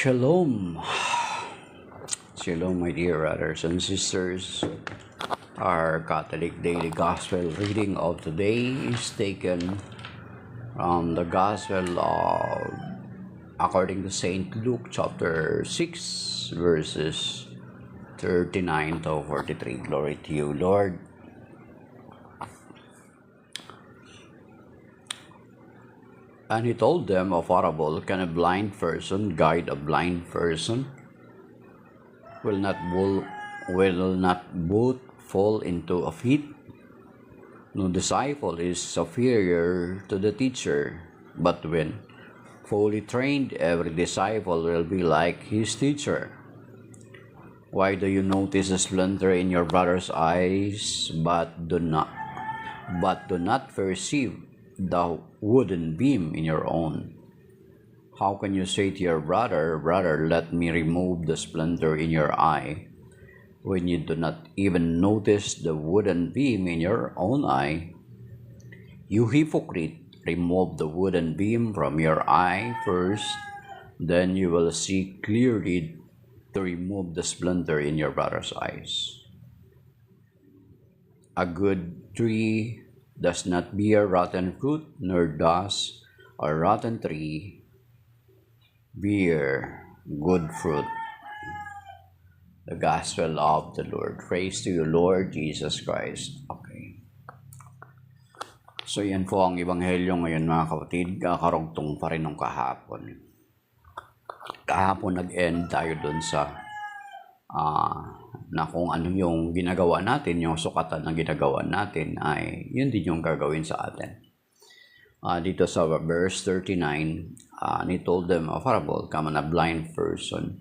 Shalom. Shalom, my dear brothers and sisters. Our Catholic Daily Gospel reading of today is taken from the Gospel of according to St. Luke chapter 6 verses 39 to 43. Glory to you, Lord. And he told them a parable. Can a blind person guide a blind person? Will not both fall into a pit? No disciple is superior to the teacher, but when fully trained, every disciple will be like his teacher. Why do you notice a splinter in your brother's eyes, but do not perceive the wooden beam in your own? How can you say to your brother, "Brother, let me remove the splinter in your eye," when you do not even notice the wooden beam in your own eye? You hypocrite, remove the wooden beam from your eye first, then you will see clearly to remove the splinter in your brother's eyes. A good tree does not bear rotten fruit, nor does a rotten tree bear good fruit. The Gospel of the Lord. Praise to you, Lord Jesus Christ. Okay. So yan po ang Ebanghelyo ngayon, mga kapatid. Karugtong pa rin ng kahapon. Kahapon nag-end tayo dun sa na kung ano yung ginagawa natin, yung sukatan na ginagawa natin, ay yun din yung gagawin sa atin. Dito sa verse 39, he told them a parable. Come on, a blind person,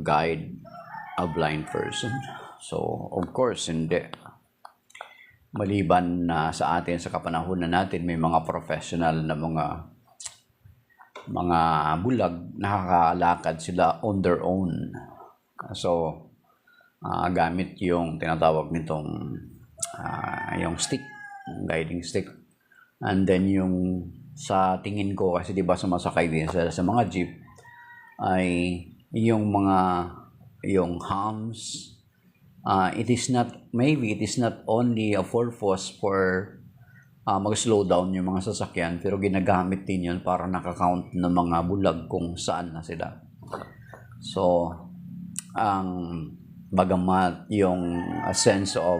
guide a blind person. So, of course, hindi. Maliban na sa atin, sa kapanahunan natin, may mga professional na mga bulag, nakakalakad sila on their own. So, gamit yung tinatawag nitong yung stick, guiding stick. And then yung sa tingin ko, kasi diba sumasakay din sa mga jeep, ay yung hams, it is not only a purpose for mag-slow down yung mga sasakyan, pero ginagamit din yun para nakakount ng mga bulag kung saan na sila. So, bagamat yung sense of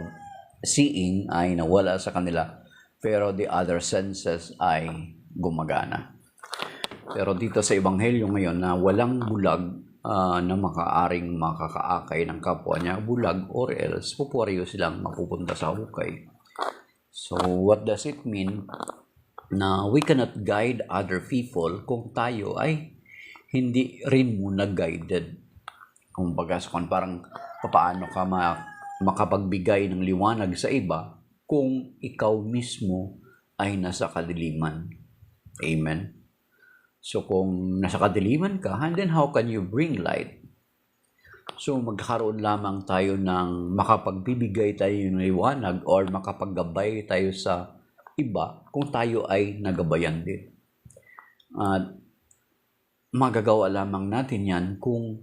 seeing ay nawala sa kanila, pero the other senses ay gumagana. Pero dito sa Ebanghelyo ngayon na walang bulag na makaaring makakaakay ng kapwa niya bulag, or else pupuwaryo silang mapupunta sa hukay. So what does it mean na we cannot guide other people kung tayo ay hindi rin muna guided? Kung bagas, parang paano ka makapagbigay ng liwanag sa iba kung ikaw mismo ay nasa kadiliman. Amen? So kung nasa kadiliman ka, then how can you bring light? So magkakaroon lamang tayo ng makapagbibigay tayo ng liwanag or makapaggabay tayo sa iba kung tayo ay nagabayan din. At magagawa lamang natin yan kung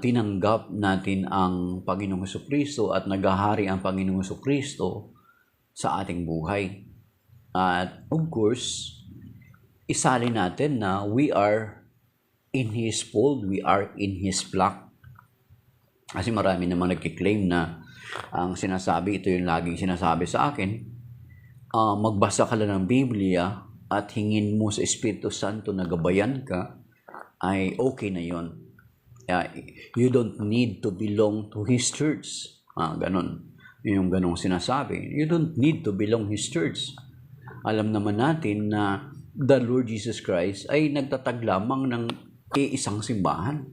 tinanggap natin ang Panginoong Jesucristo at naghahari ang Panginoong Jesucristo sa ating buhay. At of course, isali natin na we are in His fold, we are in His flock. Kasi marami namang nagkiklaim na ang sinasabi, ito yung laging sinasabi sa akin, magbasa ka lang ng Biblia at hingin mo sa Espiritu Santo na gabayan ka, ay okay na yon. You don't need to belong to His church. Ganon. Yung ganong sinasabi. You don't need to belong His church. Alam naman natin na the Lord Jesus Christ ay nagtatag lamang ng iisang simbahan.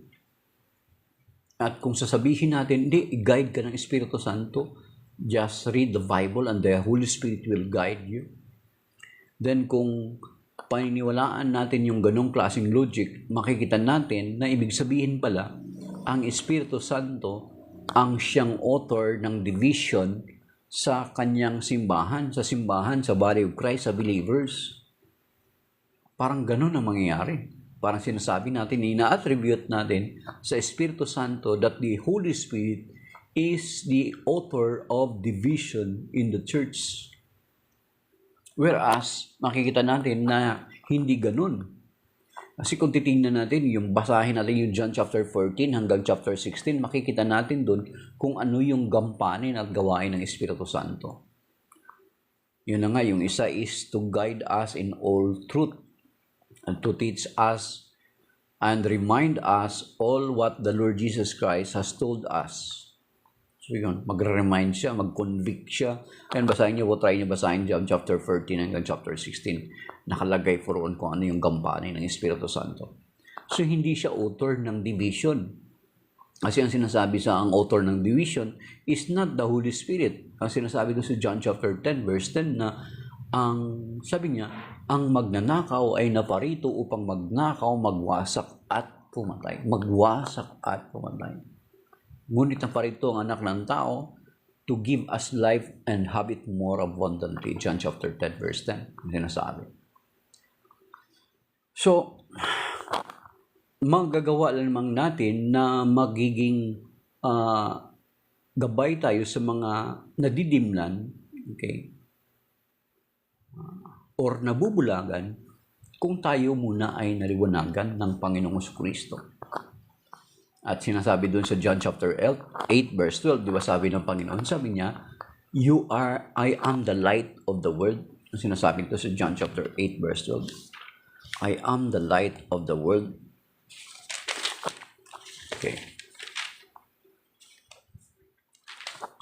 At kung sasabihin natin, hindi, i-guide ka ng Espiritu Santo, just read the Bible and the Holy Spirit will guide you. Then kung paniniwalaan natin yung ganong klaseng logic, makikita natin na ibig sabihin pala, ang Espiritu Santo ang siyang author ng division sa kanyang simbahan, sa body of Christ, sa believers. Parang ganon ang mangyayari. Parang sinasabi natin, ina-attribute natin sa Espiritu Santo that the Holy Spirit is the author of division in the church. Whereas, makikita natin na hindi ganun. Kasi kung titingnan natin, basahin natin yung John chapter 14 hanggang chapter 16, makikita natin doon kung ano yung gampanin at gawain ng Espiritu Santo. Yun na nga, yung isa is to guide us in all truth and to teach us and remind us all what the Lord Jesus Christ has told us. So yun, magre-remind siya, mag-convict siya. Kaya basahin niyo, try niyo basahin John chapter 14 hanggang chapter 16. Nakalagay for on kung ano yung gampanin ng Espiritu Santo. So hindi siya author ng division. Kasi ang sinasabi sa ang author ng division is not the Holy Spirit. Ang sinasabi doon sa John chapter 10 verse 10 na sabi niya, ang magnanakaw ay naparito upang magnakaw, magwasak at pumatay. Magwasak at pumatay. Ngunit naparito ang anak ng tao to give us life and have it more abundantly. John chapter 10 verse 10. Ang sinasabi. So, magagawa lamang natin na magiging gabay tayo sa mga nadidimlan, okay, or nabubulagan kung tayo muna ay naliwanagan ng Panginoong Jesucristo. At sinasabi doon sa John chapter 8 verse 12, di ba sabi ng Panginoon, sabi niya, I am the light of the world. Sinasabi ito sa John chapter 8 verse 12. I am the light of the world. Okay.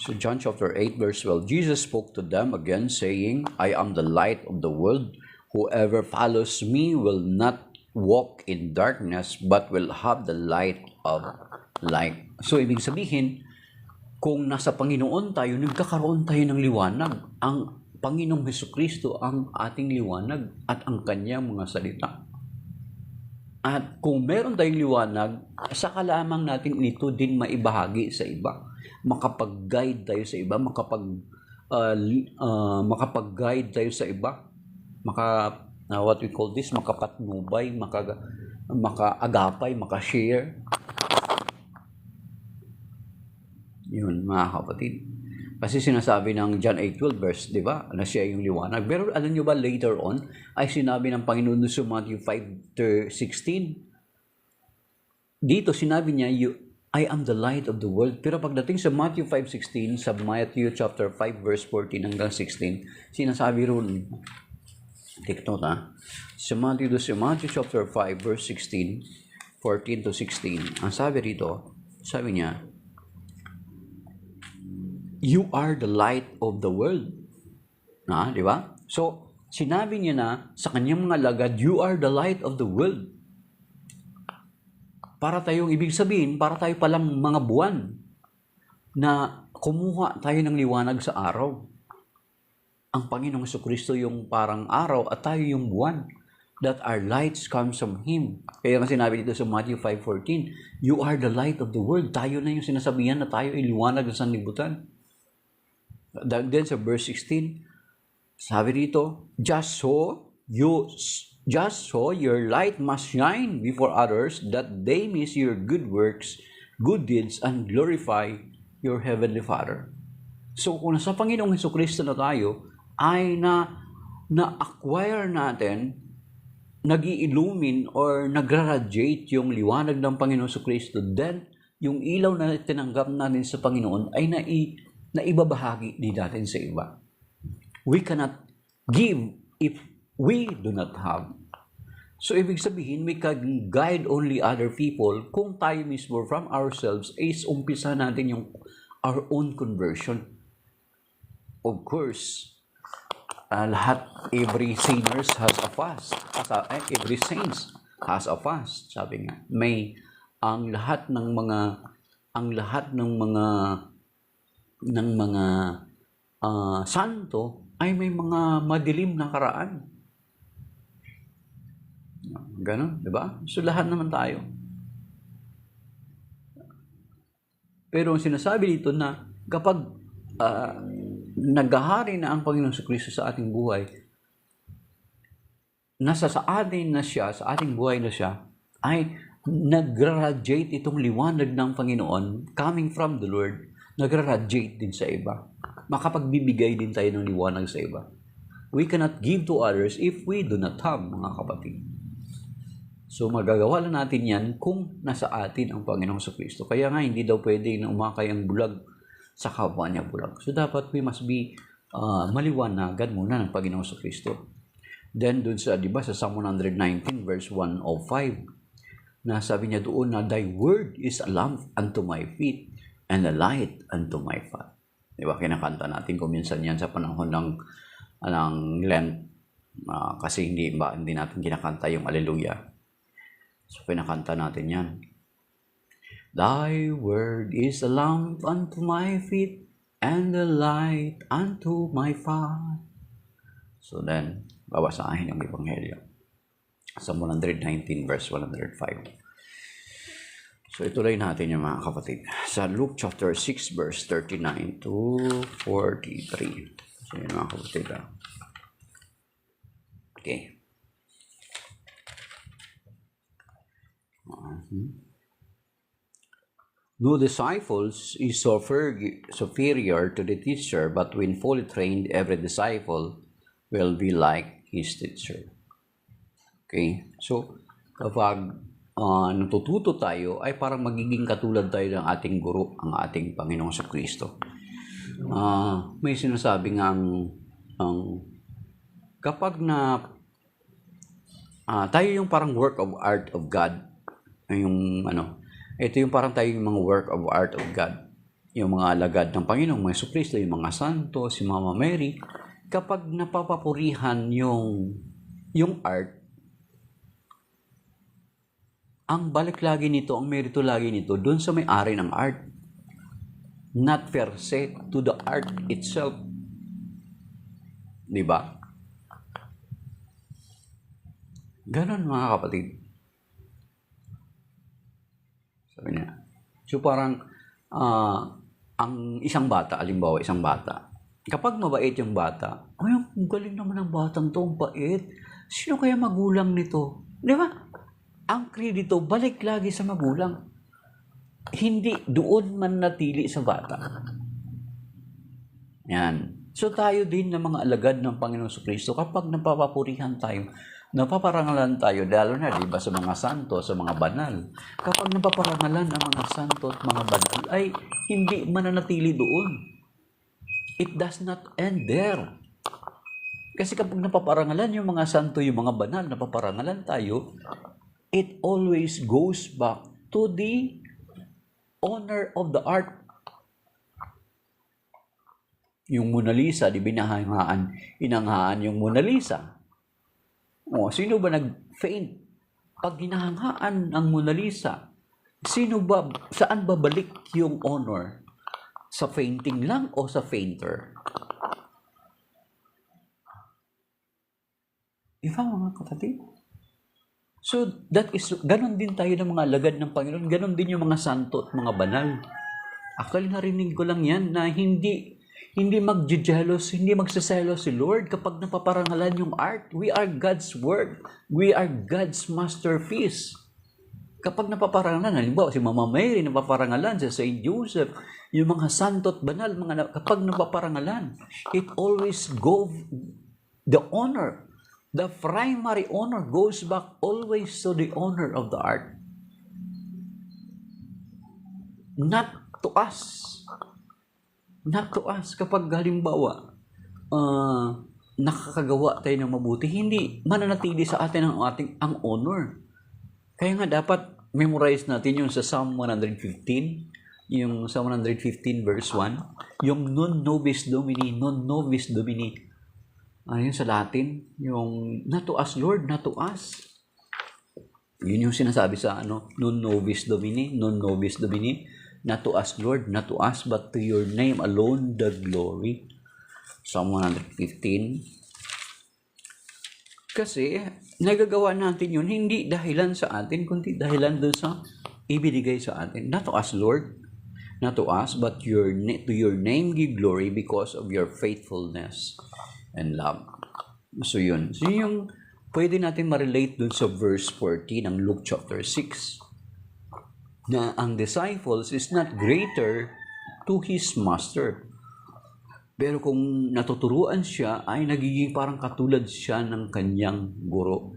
So John chapter 8 verse 12, Jesus spoke to them again saying, I am the light of the world. Whoever follows me will not walk in darkness but will have the light of light. So ibig sabihin, kung nasa Panginoon tayo, nagkakaroon tayo ng liwanag. Ang Panginoong Jesucristo ang ating liwanag at ang kanyang mga salita. At kung meron tayong liwanag, saka lamang natin ito din maibahagi sa iba. Makapag-guide tayo sa iba, makapag-guide tayo sa iba, what we call this, makapatnubay, makaagapay, makashare. Yun, mga kapatid. Kasi sinasabi ng John 8:12 verse, di ba, na siya yung liwanag. Pero alam nyo ba, later on, ay sinabi ng Panginoon sa Matthew 5:16, dito sinabi niya, I am the light of the world. Pero pagdating sa Matthew 5:16, sa Matthew chapter 5 verse 14 hanggang 16, sinasabi ron, take note sa Matthew chapter 5 verse 16, 14 to 16, ang sabi rito, sabi niya, you are the light of the world. Di ba? So, sinabi niya na sa kanyang mga lagad, you are the light of the world. Para tayong, ibig sabihin, para tayo palang mga buwan na kumuha tayo ng liwanag sa araw. Ang Panginoong Jesucristo yung parang araw at tayo yung buwan. That our lights comes from Him. Kaya nga sinabi dito sa Matthew 5:14, you are the light of the world. Tayo na yung sinasabihan na tayo ay liwanag ng sanlibutan. Then sa verse 16, sabi dito, just so your light must shine before others, that they may see your good works, good deeds, and glorify your heavenly Father. So kung nasa Panginoong Jesucristo na tayo, ay na-acquire natin, nag-i-illumine or nagra-radiate yung liwanag ng Panginoong Jesucristo, then yung ilaw na tinanggap natin sa Panginoon ay naibabahagi din natin sa iba. We cannot give if we do not have. So, ibig sabihin, we can guide only other people kung tayo mismo from ourselves is umpisa natin yung our own conversion. Of course, every sinners has a fast. Every saints has a fast. Sabi nga, ang lahat ng mga santo ay may mga madilim na karaan. Ganon, di ba? So lahat naman tayo. Pero ang sinasabi dito na kapag naghahari na ang Panginoong Jesucristo sa ating buhay, nasa sa atin na siya, sa ating buhay na siya, ay nagra-radiate itong liwanag ng Panginoon coming from the Lord, nagra-radiate din sa iba. Makapagbibigay din tayo ng liwanag sa iba. We cannot give to others if we do not have, mga kapatid. So magagawa lang natin yan kung nasa atin ang Panginoong Kristo. Kaya nga hindi daw pwede na umakay ang bulag sa kapwa niya bulag. So dapat we must be maliwanagan muna ng Panginoong Kristo. Then dun sa, di ba, sa Psalm 119 verse 105, na sabi niya doon na, Thy word is a lamp unto my feet and a light unto my path. Di ba, kinakanta natin kung minsan yan sa panahon ng Lent, kasi hindi natin kinakanta yung Alleluia. So, pinakanta natin yan. Thy word is a lamp unto my feet and a light unto my path. So then, babasahin ang Ebanghelyo. Sa 119 verse 105. So, ituloy natin yung mga kapatid. Sa Luke chapter 6 verse 39 to 43. So, yun mga kapatid. Okay. No disciples is superior to the teacher, but when fully trained, every disciple will be like his teacher. Okay? So, kapag natututo tayo, ay parang magiging katulad tayo ng ating guro, ang ating Panginoong Kristo. May sinasabi nga kapag tayo yung parang work of art of God, ito yung parang tayo yung mga work of art of God. Yung mga alagad ng Panginoong mga Kristo, yung mga santo, si Mama Mary, kapag napapapurihan yung art, ang balik lagi nito, ang merito lagi nito, doon sa may-ari ng art. Not per se to the art itself. Diba? Ganon mga kapatid. Sabi niya. So parang ang isang bata, alimbawa isang bata, kapag mabait yung bata, ay, ang galing naman ng batang to, ang bait. Sino kaya magulang nito? Di ba? Ang kredito, balik lagi sa magulang. Hindi doon man natili sa bata. Yan. So tayo din ng mga alagad ng Panginoong Kristo, kapag napapapurihan tayo, napaparangalan tayo, lalo na, di ba, sa mga santo, sa mga banal. Kapag napaparangalan ang mga santo at mga banal, ay hindi mananatili doon. It does not end there. Kasi kapag napaparangalan yung mga santo, yung mga banal, napaparangalan tayo, it always goes back to the owner of the art. Yung Mona Lisa, di inanghaan yung Mona Lisa. Sino ba nag-faint pag hinahanghaan ang Mona Lisa? Saan babalik yung honor? Sa fainting lang o sa fainter? Iba mga kapatid. So, ganon din tayo ng mga alagad ng Panginoon. Ganon din yung mga santo at mga banal. Actually, narinig ko lang yan na hindi magjejelos, hindi magsaselos si Lord kapag napaparangalan yung art. We are God's work. We are God's masterpiece. Kapag napaparangalan, halimbawa si Mama Mary napaparangalan, si Saint Joseph, yung mga santo at banal, kapag napaparangalan, it always the honor, the primary honor goes back always to the owner of the art. Not to us. Not to us. Kapag halimbawa, nakakagawa tayo ng mabuti, hindi mananatili sa atin ang honor. Kaya nga dapat memorize natin yung sa Psalm 115, yung Psalm 115 verse 1, yung non nobis domini, yung sa Latin, yung not to us Lord, not to us. Yun yung sinasabi sa non nobis domini, not to us Lord, not to us, but to your name alone the glory. Psalm 115. Kasi nagagawa natin yun, hindi dahilan sa atin, kundi dahilan doon sa ibinigay sa atin. Not to us, Lord, not to us, but to your name give glory because of your faithfulness and love. So yun. So yung pwede natin ma-relate dun sa verse 14 ng Luke chapter 6 na ang disciples is not greater to his master. Pero kung natuturuan siya, ay nagiging parang katulad siya ng kanyang guro.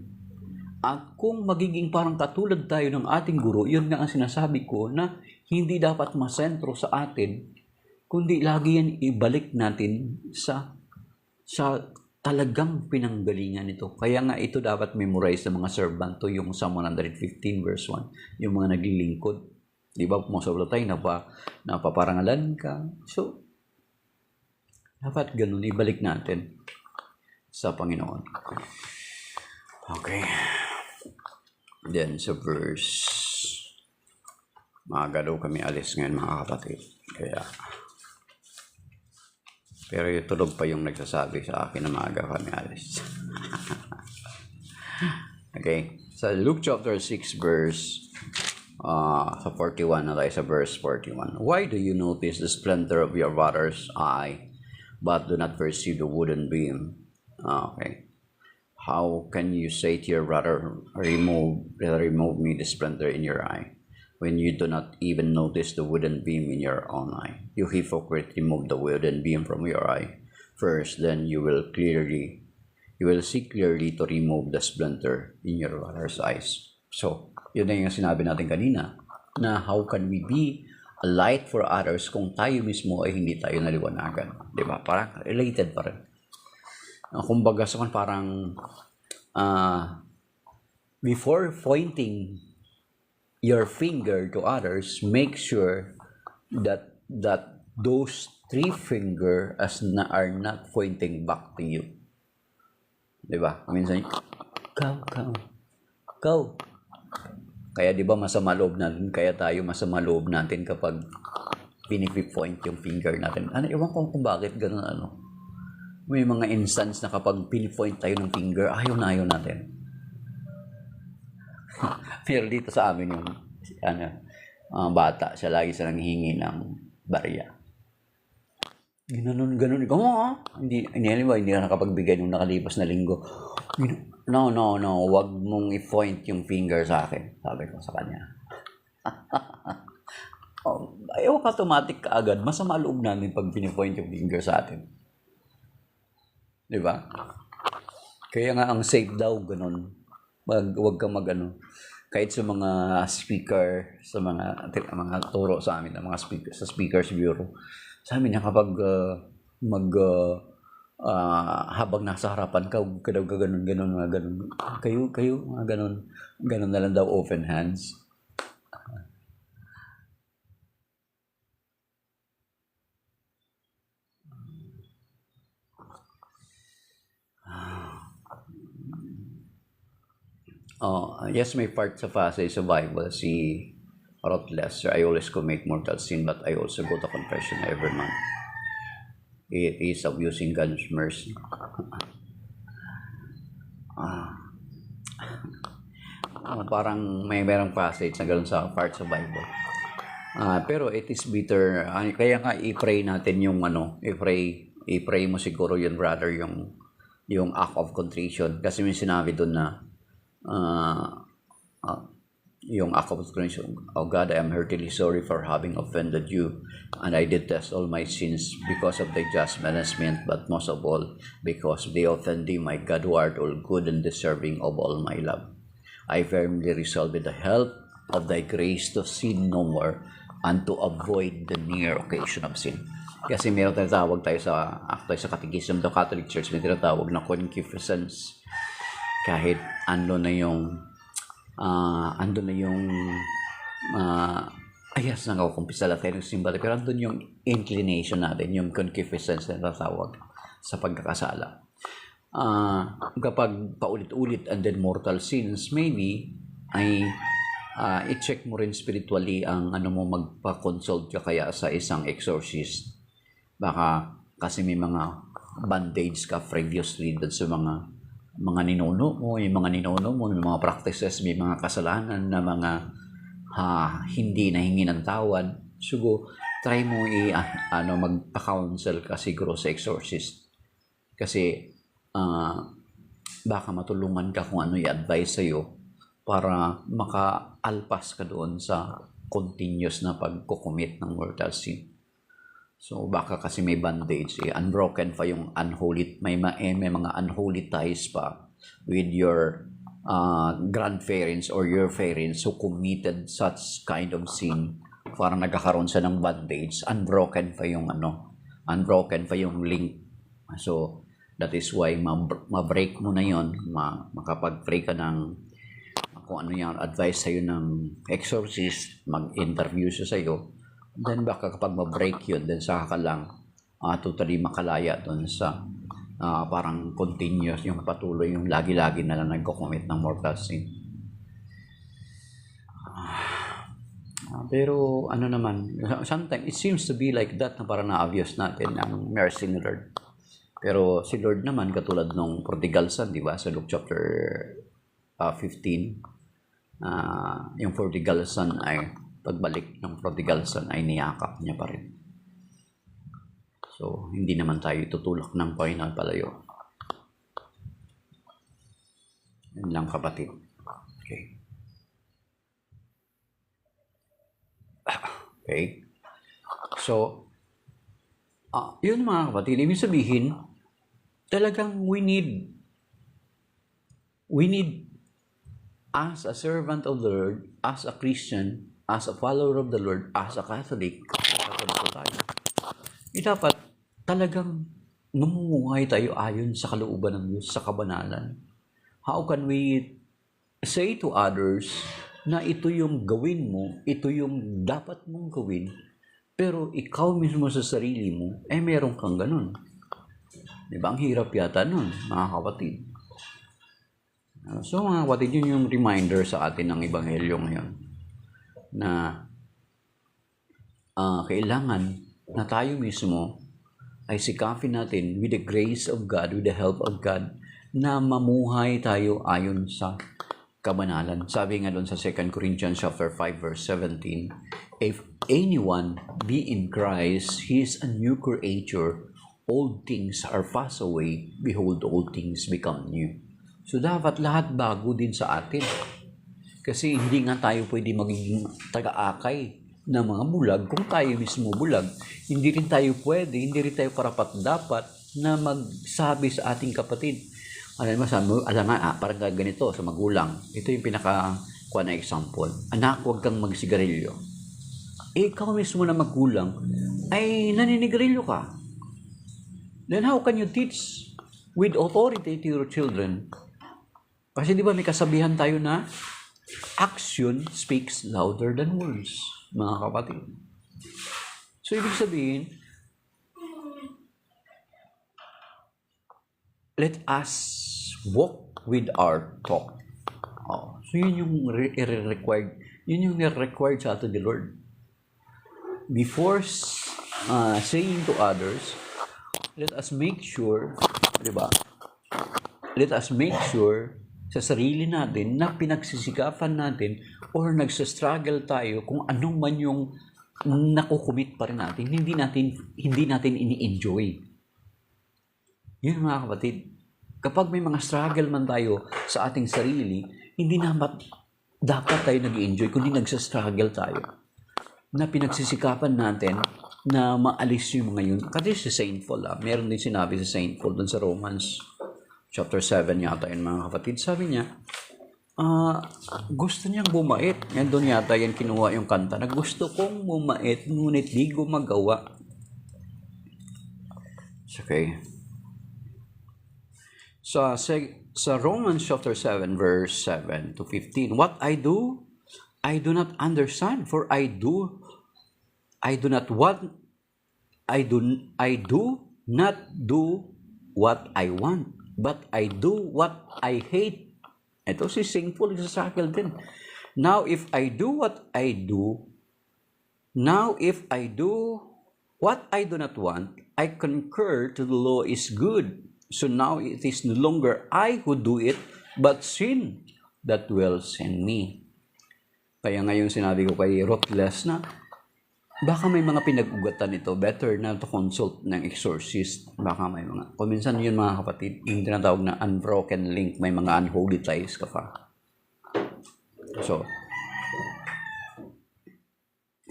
At kung magiging parang katulad tayo ng ating guro, yun nga ang sinasabi ko na hindi dapat masentro sa atin, kundi lagi yan ibalik natin sa talagang pinanggalingan nito. Kaya nga ito dapat memorize ng mga servant to, yung Psalm 115 verse 1, yung mga naglilingkod. Di ba, pumasabla tayo, napaparangalan ka. So, dapat ganun, ibalik natin sa Panginoon. Okay. Then, sa verse, maaga daw kami alis ngayon, mga kapatid. Kaya, pero yung tulog pa yung nagsasabi sa akin na maaga kami alis. Okay. Sa Luke chapter 6 verse sa 41 na tayo sa verse 41. Why do you notice the splendor of your brother's eye, but do not perceive the wooden beam? Okay. How can you say to your brother, remove me the splendor in your eye, when you do not even notice the wooden beam in your own eye? You hypocrite, remove the wooden beam from your eye first, then you will see clearly to remove the splinter in your brother's eyes. So, yun na yung sinabi natin kanina, na how can we be a light for others kung tayo mismo ay hindi tayo naliwanagan? Diba? Parang related pa rin. Kumbaga, so parang before pointing your finger to others, make sure that those three fingers are not pointing back to you. Diba? Minsan, kau. Kaya diba masama loob natin, kaya tayo masama loob natin kapag pinipipoint yung finger natin. Ewan ko kung bakit ganun May mga instance na kapag pinipoint tayo ng finger, ayaw natin. Pero dito sa amin yung bata, siya lagi sa nanghihingi ng barya. Ganun. Hindi ka nakapagbigay nung nakalipas na linggo. No, wag mong i-point yung finger sa akin, sabi ko sa kanya. Automatic ka agad, masama loob namin pag pinipoint yung finger sa atin. Diba? Kaya nga ang safe daw, ganun. Wag kang kahit sa mga speaker, sa mga turo sa amin, mga speaker, sa Speakers Bureau. Sa amin na kapag habang nasa harapan ka, huwag ka daw ganun. Kayo, ganun na lang daw, open hands. Yes, may part sa passage sa Bible, si Rottles, I always commit mortal sin, but I also go to confession every month. It is abusing God's mercy. Parang merong passage na gano'n sa part sa Bible. Pero it is bitter. Kaya nga i-pray natin yung i-pray mo siguro yun, brother, yung act of contrition. Kasi may sinabi doon na yung act of contrition, oh God, I am heartily sorry for having offended you, and I detest all my sins because of thy just management, but most of all because they offend thee, my God, who art all good and deserving of all my love. I firmly resolve with the help of thy grace to sin no more and to avoid the near occasion of sin. Kasi meron tinatawag tayo sa Catechism of the Catholic Church, may tinatawag na concupiscence. Kahit ando na yung nakakumpisa lang tayo ng simba, pero andun yung inclination natin, yung concupiscence na natawag sa pagkakasala. Kapag paulit-ulit and then mortal sins, maybe ay i-check mo rin spiritually ang magpa-consult ka kaya sa isang exorcist. Baka kasi may mga bandage ka previously doon sa mga ninuno mo, may mga practices, may mga kasalanan na mga hindi nahingi ng tawad. So, try mo magpa-counsel ka siguro sa exorcist. Kasi baka matulungan ka kung ano i-advise sa'yo para makaalpas ka doon sa continuous na pagkukumit ng mortal sin. So baka kasi may bandage, unbroken pa yung unholy, may mga unholy ties pa with your grandparents or your parents who committed such kind of sin. Parang nagkakaroon siya ng bandage, unbroken pa yung link. So that is why ma-break mo na yon, makapag-pray ka ng kung ano yung advice sa'yo ng exorcist, mag-interview siya sa'yo, then baka kapag ma-break yun, then saka ka lang totally makalaya doon sa parang continuous, yung patuloy, yung lagi-lagi na lang nagko-commit ng mortal sin. Pero ano naman, sometimes it seems to be like that na parang na-obvious natin ang mercy ni Lord. Pero si Lord naman, katulad ng prodigal son, di ba? Sa Luke chapter 15, yung prodigal son ay, pagbalik ng prodigal son ay niyakap niya pa rin. So, hindi naman tayo tutulak ng Panginoon palayo. Yun lang, kapatid. Okay. Okay. So, yun mga kapatid, ibig sabihin, talagang we need as a servant of the Lord, as a Christian, as a follower of the Lord, as a Catholic tayo. Dapat talagang namumuhay tayo ayon sa kalooban ng Diyos, sa kabanalan. How can we say to others na ito yung gawin mo, ito yung dapat mong gawin, pero ikaw mismo sa sarili mo, meron kang ganun. Diba? Ang hirap yata nun, mga kapatid. So mga kapatid, yun yung reminder sa atin ng Ebanghelyo ngayon na kailangan na tayo mismo ay sikapin natin with the grace of God, with the help of God, na mamuhay tayo ayon sa kabanalan. Sabi nga doon sa 2 Corinthians chapter 5 verse 17, if anyone be in Christ, he is a new creature. Old things are passed away, behold, all things become new. So dapat lahat bago din sa atin. Kasi hindi nga tayo pwede magiging taga-akay ng mga bulag kung tayo mismo bulag. Hindi rin tayo karapat-dapat na magsabi sa ating kapatid. Alam nga, parang ganito sa magulang. Ito yung pinaka-kuha na example. Anak, huwag kang magsigarilyo. Ikaw mismo na magulang ay naninigarilyo ka. Then how can you teach with authority to your children? Kasi di ba may kasabihan tayo na action speaks louder than words, mga kapatid. So ibig sabihin, let us walk with our talk. So yun yung required. Yun yung required sa atin ni Lord. Before saying to others, let us make sure, di ba? Let us make sure sa sarili natin na pinagsisikapan natin or nagsastruggle tayo kung anong man yung nakukumit pa rin natin, hindi natin ini-enjoy. Yun mga kapatid, kapag may mga struggle man tayo sa ating sarili, hindi naman dapat tayo nag-enjoy kundi nagsastruggle tayo. Na pinagsisikapan natin na maalis yung mga yun. Kasi si Saint Paul, meron din sinabi si Saint Paul dun sa Romans chapter 7 yata yun mga kapatid. Sabi niya, gusto niyang bumait. Yan doon yata yan kinuha yung kanta na gusto kong bumait ngunit di ko magawa. Okay. Sa Romans chapter 7 verse 7 to 15, what I do not understand, for I do not do not do what I want, but I do what I hate. Ito si Saint Paul, nagsasakal din. Now if I do what I do what I do not want, I concur to the law is good. So now it is no longer I who do it, but sin that dwells in me. Kaya ngayon sinabi ko kay Rottles na, baka may mga pinag-ugatan ito. Better na to consult ng exorcist. Baka may mga, kung minsan yun mga kapatid, yung tinatawag na unbroken link, may mga unholy ties ka pa. So,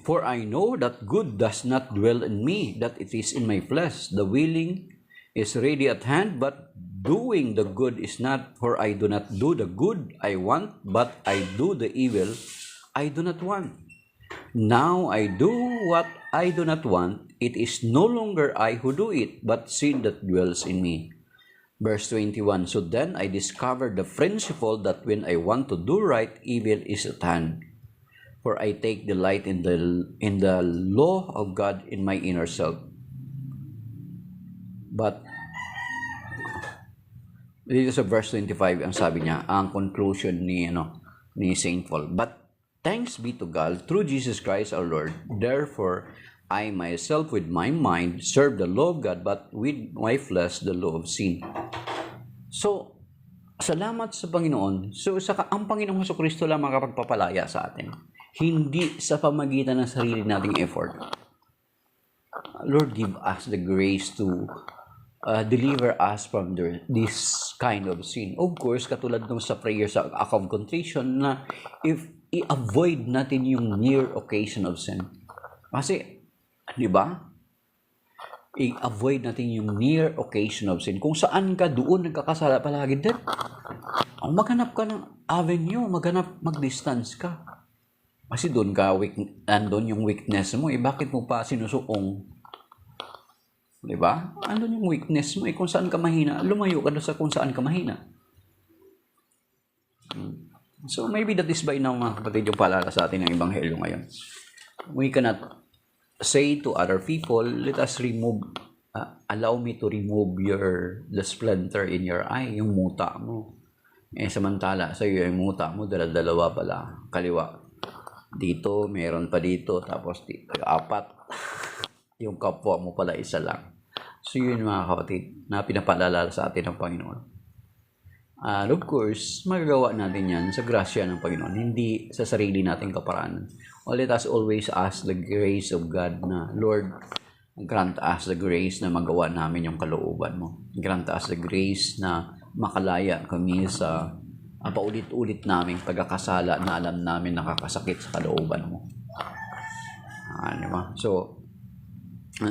for I know that good does not dwell in me, that it is in my flesh. The willing is ready at hand, but doing the good is not. For I do not do the good I want, but I do the evil I do not want. Now I do what I do not want. It is no longer I who do it, but sin that dwells in me. Verse 21, so then I discovered the principle that when I want to do right, evil is at hand. For I take delight in the law of God in my inner self. But dito sa verse 25, ang sabi niya, ang conclusion ni Saint Paul. But thanks be to God through Jesus Christ our Lord. Therefore, I myself with my mind serve the law of God, but with my flesh the law of sin. So, salamat sa Panginoon. So, ang Panginoong Jesucristo lang makapagpapalaya sa atin. Hindi sa pamagitan ng sarili nating effort. Lord, give us the grace to deliver us from this kind of sin. Of course, katulad nung sa prayer sa act of contrition na if i-avoid natin yung mere occasion of sin. Kasi, di ba? I-avoid natin yung mere occasion of sin. Kung saan ka doon nagkakasala palagi din, maghanap ka ng avenue, mag-distance ka. Kasi doon andun yung weakness mo, bakit mo pa sinusuong? Di ba? Andun yung weakness mo, kung saan ka mahina, lumayo ka doon sa kung saan ka mahina. So maybe that is by now mga kapatid yung paalala sa atin ng Ebanghelyo ngayon. We cannot say to other people, let us remove, allow me to remove the splinter in your eye, yung muta mo. Samantala sa iyo yung muta mo, dalawa pala, kaliwa. Dito, meron pa dito, tapos dito, 4. Yung kapwa mo pala isa lang. So yun mga kapatid, na pinapaalala sa atin ng Panginoon. And of course, magagawa natin yan sa grasya ng Panginoon, hindi sa sarili nating kaparaanan. Let us always ask the grace of God na, Lord, grant us the grace na magawa namin yung kalooban mo. Grant us the grace na makalaya kami sa paulit-ulit naming pagkakasala na alam namin nakakasakit sa kalooban mo. Diba? So,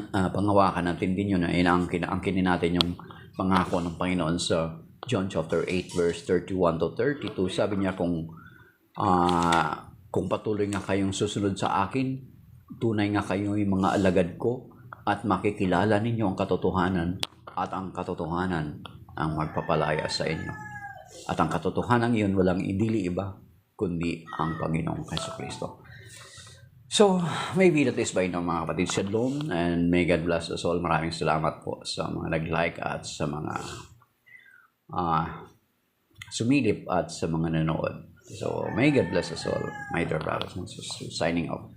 pangawakan natin din yun na inaangkin natin yung pangako ng Panginoon sa John chapter 8 verse 31 to 32. Sabi niya kung patuloy nga kayong susunod sa akin, tunay nga kayo yung mga alagad ko at makikilala ninyo ang katotohanan at ang katotohanan ang magpapalaya sa inyo. At ang katotohanan yun walang idili iba kundi ang Panginoong Jesucristo. So, maybe that is by now mga kapatid. Shalom and may God bless us all. Maraming salamat po sa mga nag-like at sa mga sumilip at sa mga nanood. So, may God bless us all, my dear brothers and sisters. Signing off.